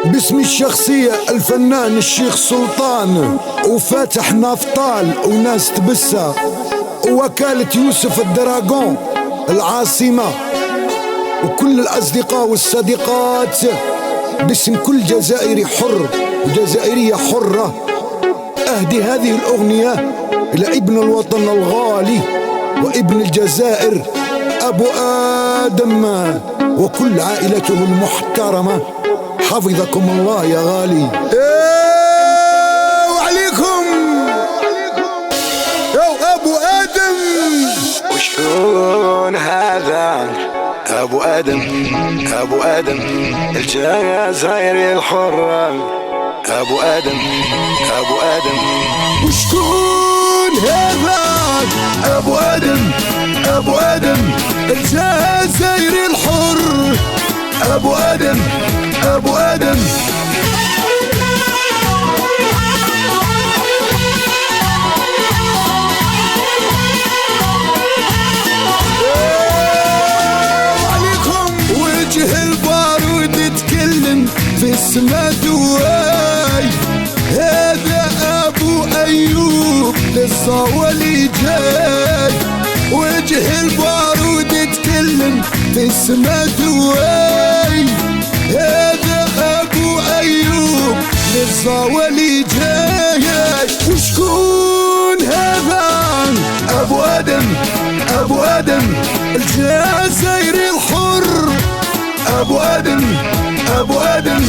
باسم الشخصية الفنان الشيخ سلطان، وفاتح نافطال وناس تبسة، ووكالة يوسف الدراغون العاصمة، وكل الأصدقاء والصديقات، باسم كل جزائري حر وجزائرية حرة. أهدي هذه الأغنية إلى ابن الوطن الغالي وابن الجزائر أبو آدم وكل عائلته المحترمة، حفظكم الله يا غالي. وعليكم يا أبو آدم. وشكون هذا أبو آدم؟ أبو آدم الجزائري الحر، أبو آدم أبو آدم. وشكون هذا أبو آدم؟ أبو آدم الجزائري الحر، أبو آدم أبو آدم. وجه البارود يتكلم في السما دواي، هذا أبو أيوب للصوالي جاي. وجه البارود يتكلم في السما دواي، هذا أبو أيوب للصوالي جاي. وشكون هذا أبو آدم؟ أبو آدم الجزائري الحر، أبو آدم أبو آدم.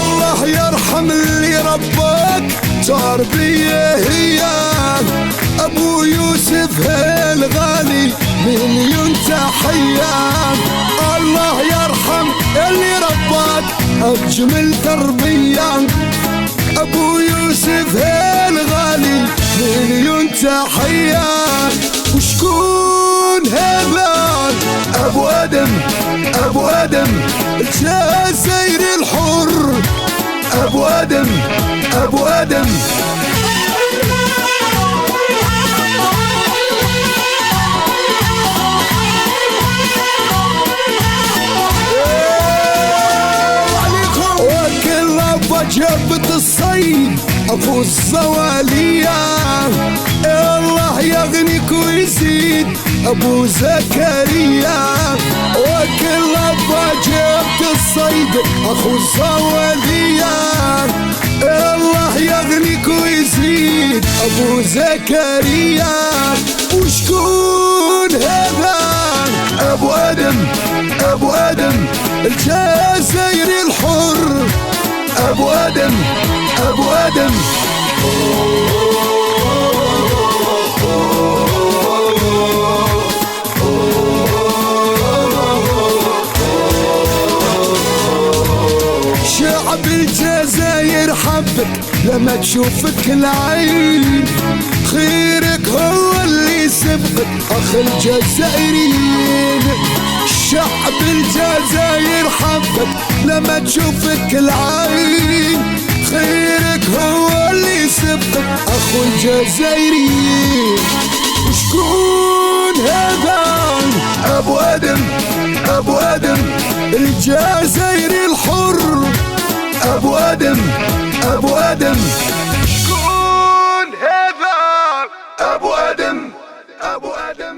الله يرحم اللي رباك تربية هي أبو يوسف الغالي، مليون تحية. الله يرحم اللي رباك أجمل تربية أبو يوسف الغالي، مليون تحية. وشكون هذا أبو آدم؟ أبو آدم الجزائري الحر، أبو آدم أبو آدم. جابت الصيد أبو الزوالية، الله يغنيك ويزيد أبو زكريا. وكل أبا جابت الصيد أخو الزوالية، الله يغنيك ويزيد أبو زكريا. وشكون هذا أبو آدم؟ أبو آدم الجزائري الحر، أبو آدم أبو آدم. شعب الجزائر حبك لما تشوفك العين، خيرك هو اللي سبقك أخ الجزائريين. شعب الجزائر حبك لما تشوفك العين، خيرك هو اللي سبقك أخو الجزائريين. وشكون هذا أبو آدم؟ أبو آدم الجزائري الحر، أبو آدم أبو آدم. شكون هذا أبو آدم؟ أبو آدم